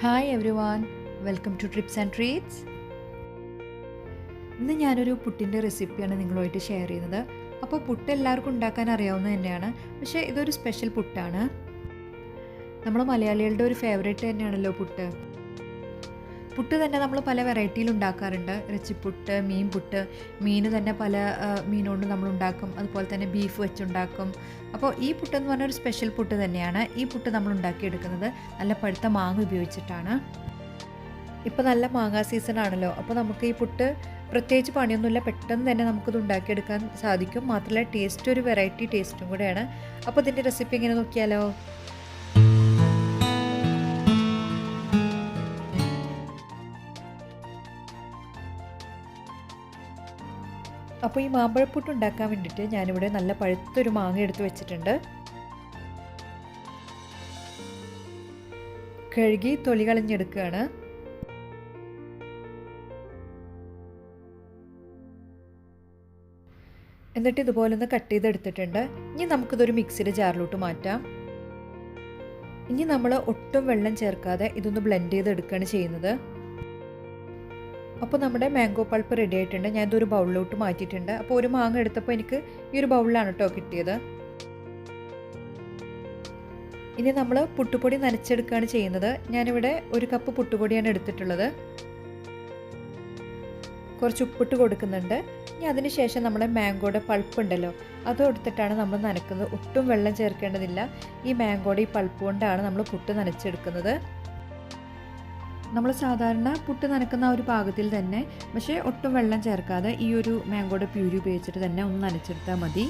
Hi everyone, welcome to Trips and Treats. ഇന്ന് ഞാനൊരു പുട്ടിൻ്റെ റെസിപ്പിയാണ് നിങ്ങളുമായിട്ട് ഷെയർ ചെയ്യുന്നത്. അപ്പോൾ പുട്ട് എല്ലാവർക്കും ഉണ്ടാക്കാൻ അറിയാവുന്നത് തന്നെയാണ്, പക്ഷേ ഇതൊരു സ്പെഷ്യൽ പുട്ടാണ്. നമ്മൾ മലയാളികളുടെ ഒരു ഫേവറേറ്റ് തന്നെയാണല്ലോ പുട്ട്. പുട്ട് തന്നെ നമ്മൾ പല വെറൈറ്റിയിൽ ഉണ്ടാക്കാറുണ്ട്. ഇറച്ചിപ്പുട്ട്, മീൻ പുട്ട്, മീൻ തന്നെ പല മീനുകൊണ്ട് നമ്മൾ ഉണ്ടാക്കും. അതുപോലെ തന്നെ ബീഫ് വെച്ചുണ്ടാക്കും. അപ്പോൾ ഈ പുട്ടെന്ന് പറഞ്ഞാൽ ഒരു സ്പെഷ്യൽ പുട്ട് തന്നെയാണ്. ഈ പുട്ട് നമ്മൾ ഉണ്ടാക്കിയെടുക്കുന്നത് നല്ല പഴുത്ത മാങ്ങ ഉപയോഗിച്ചിട്ടാണ്. ഇപ്പോൾ നല്ല മാങ്ങാ സീസൺ ആണല്ലോ, അപ്പോൾ നമുക്ക് ഈ പുട്ട് പ്രത്യേകിച്ച് പണിയൊന്നുമില്ല, പെട്ടെന്ന് തന്നെ നമുക്കിത് ഉണ്ടാക്കിയെടുക്കാൻ സാധിക്കും. മാത്രമല്ല ടേസ്റ്റ് ഒരു വെറൈറ്റി ടേസ്റ്റും കൂടെയാണ്. അപ്പോൾ ഇതിൻ്റെ റെസിപ്പി എങ്ങനെ നോക്കിയാലോ? അപ്പോൾ ഈ മാമ്പഴപ്പുട്ട് ഉണ്ടാക്കാൻ വേണ്ടിയിട്ട് ഞാനിവിടെ നല്ല പഴുത്തൊരു മാങ്ങ എടുത്ത് വെച്ചിട്ടുണ്ട്. കഴുകി തൊലി കളഞ്ഞെടുക്കുകയാണ്. എന്നിട്ട് ഇതുപോലെ ഒന്ന് കട്ട് ചെയ്തെടുത്തിട്ടുണ്ട്. ഇനി നമുക്കിതൊരു മിക്സിയുടെ ജാറിലോട്ട് മാറ്റാം. ഇനി നമ്മൾ ഒട്ടും വെള്ളം ചേർക്കാതെ ഇതൊന്ന് ബ്ലെൻഡ് ചെയ്തെടുക്കുകയാണ് ചെയ്യുന്നത്. അപ്പോൾ നമ്മുടെ മാംഗോ പൾപ്പ് റെഡി ആയിട്ടുണ്ട്. ഞാൻ ഇതൊരു ബൗളിലോട്ട് മാറ്റിയിട്ടുണ്ട്. അപ്പോൾ ഒരു മാങ്ങ എടുത്തപ്പോൾ എനിക്ക് ഈ ഒരു ബൗളിലാണ് കേട്ടോ കിട്ടിയത്. ഇനി നമ്മൾ പുട്ടുപൊടി നനച്ചെടുക്കുകയാണ് ചെയ്യുന്നത്. ഞാനിവിടെ ഒരു കപ്പ് പുട്ടുപൊടിയാണ് എടുത്തിട്ടുള്ളത്. കുറച്ച് ഉപ്പിട്ട് കൊടുക്കുന്നുണ്ട്. ഇനി അതിന് ശേഷം നമ്മുടെ മാംഗോയുടെ പൾപ്പ് ഉണ്ടല്ലോ, അതും എടുത്തിട്ടാണ് നമ്മൾ നനക്കുന്നത്. ഒട്ടും വെള്ളം ചേർക്കേണ്ടതില്ല. ഈ മാംഗോയുടെ ഈ പൾപ്പ് കൊണ്ടാണ് നമ്മൾ പുട്ട് നനച്ചെടുക്കുന്നത്. നമ്മൾ സാധാരണ പുട്ട് നനക്കുന്ന ആ ഒരു പാകത്തിൽ തന്നെ, പക്ഷേ ഒട്ടും വെള്ളം ചേർക്കാതെ ഈ ഒരു മാംഗോയുടെ പ്യൂരി ഉപയോഗിച്ചിട്ട് തന്നെ ഒന്ന് നനച്ചെടുത്താൽ മതി.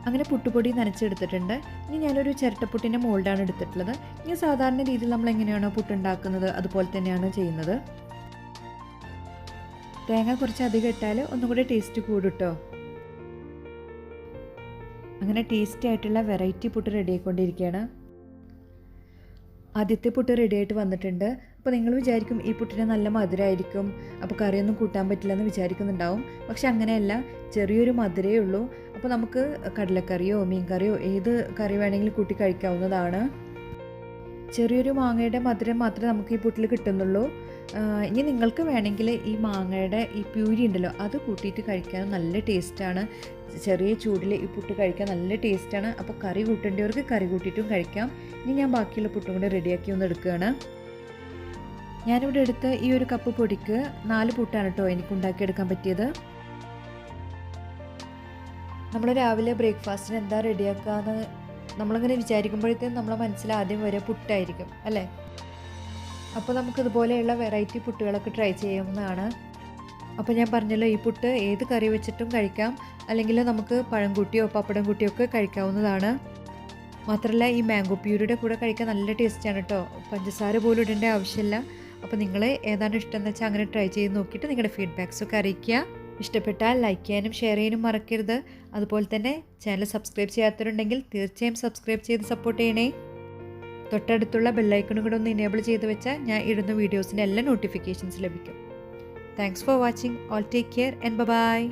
അങ്ങനെ പുട്ടുപൊടി നനച്ചെടുത്തിട്ടുണ്ട്. ഇനി ഞാനൊരു ചിരട്ടപ്പുട്ടിൻ്റെ മോൾഡാണ് എടുത്തിട്ടുള്ളത്. ഇനി സാധാരണ രീതിയിൽ നമ്മൾ എങ്ങനെയാണോ പുട്ടുണ്ടാക്കുന്നത് അതുപോലെ തന്നെയാണ് ചെയ്യുന്നത്. തേങ്ങ കുറച്ച് അധികം ഇട്ടാൽ ഒന്നും കൂടെ ടേസ്റ്റ് കൂടും കേട്ടോ. അങ്ങനെ ടേസ്റ്റി ആയിട്ടുള്ള വെറൈറ്റി പുട്ട് റെഡി ആയിക്കൊണ്ടിരിക്കുകയാണ്. ആദ്യത്തെ പുട്ട് റെഡി ആയിട്ട് വന്നിട്ടുണ്ട്. അപ്പോൾ നിങ്ങൾ വിചാരിക്കും ഈ പുട്ടിന് നല്ല മധുരമായിരിക്കും, അപ്പോൾ കറിയൊന്നും കൂട്ടാൻ പറ്റില്ല എന്ന് വിചാരിക്കുന്നുണ്ടാവും. പക്ഷെ അങ്ങനെയല്ല, ചെറിയൊരു മധുരമേ ഉള്ളൂ. അപ്പോൾ നമുക്ക് കടലക്കറിയോ മീൻ കറിയോ ഏത് കറി വേണമെങ്കിലും കൂട്ടി കഴിക്കാവുന്നതാണ്. ചെറിയൊരു മാങ്ങയുടെ മധുരം മാത്രമേ നമുക്ക് ഈ പുട്ടിൽ കിട്ടുന്നുള്ളൂ. ഇനി നിങ്ങൾക്ക് വേണമെങ്കിൽ ഈ മാങ്ങയുടെ ഈ പ്യൂരി ഉണ്ടല്ലോ, അത് കൂട്ടിയിട്ട് കഴിക്കാനും നല്ല ടേസ്റ്റാണ്. ചെറിയ ചൂടിൽ ഈ പുട്ട് കഴിക്കാൻ നല്ല ടേസ്റ്റാണ്. അപ്പോൾ കറി കൂട്ടേണ്ടവർക്ക് കറി കൂട്ടിയിട്ടും കഴിക്കാം. ഇനി ഞാൻ ബാക്കിയുള്ള പുട്ടും കൂടെ റെഡിയാക്കി ഒന്ന് എടുക്കുകയാണ്. ഞാനിവിടെ എടുത്ത ഈ ഒരു കപ്പ് പൊടിക്ക് 4 പുട്ടാണ് കേട്ടോ എനിക്ക് ഉണ്ടാക്കിയെടുക്കാൻ പറ്റിയത്. നമ്മൾ രാവിലെ ബ്രേക്ക്ഫാസ്റ്റിന് എന്താ റെഡിയാക്കാന്ന് നമ്മളിങ്ങനെ വിചാരിക്കുമ്പോഴത്തേക്കും നമ്മളെ മനസ്സിൽ ആദ്യം വരെ പുട്ടായിരിക്കും അല്ലേ. അപ്പോൾ നമുക്കിതുപോലെയുള്ള വെറൈറ്റി പുട്ടുകളൊക്കെ ട്രൈ ചെയ്യാവുന്നതാണ്. അപ്പോൾ ഞാൻ പറഞ്ഞല്ലോ, ഈ പുട്ട് ഏത് കറി വെച്ചിട്ടും കഴിക്കാം, അല്ലെങ്കിൽ നമുക്ക് പഴം കൂട്ടിയോ പപ്പടം കൂട്ടിയോ ഒക്കെ കഴിക്കാവുന്നതാണ്. മാത്രമല്ല ഈ മാംഗോ പ്യൂരിയുടെ കൂടെ കഴിക്കാൻ നല്ല ടേസ്റ്റാണ് കേട്ടോ. പഞ്ചസാര പോലും ഇടേണ്ട ആവശ്യമില്ല. അപ്പോൾ നിങ്ങൾ ഏതാണ് ഇഷ്ടം എന്ന് വെച്ചാൽ അങ്ങനെ ട്രൈ ചെയ്ത് നോക്കിയിട്ട് നിങ്ങളുടെ ഫീഡ്ബാക്സൊക്കെ അറിയിക്കുക. ഇഷ്ടപ്പെട്ടാൽ ലൈക്ക് ചെയ്യാനും ഷെയർ ചെയ്യാനും മറക്കരുത്. അതുപോലെ തന്നെ ചാനൽ സബ്സ്ക്രൈബ് ചെയ്യാത്തവരുണ്ടെങ്കിൽ തീർച്ചയായും സബ്സ്ക്രൈബ് ചെയ്ത് സപ്പോർട്ട് ചെയ്യണേ. തൊട്ടടുത്തുള്ള ബെല്ലൈക്കണും കൂടെ ഒന്ന് എനേബിൾ ചെയ്ത് വെച്ചാൽ ഞാൻ ഇടുന്ന വീഡിയോസിൻ്റെ എല്ലാ നോട്ടിഫിക്കേഷൻസ് ലഭിക്കും. Thanks for watching. All take care and bye-bye.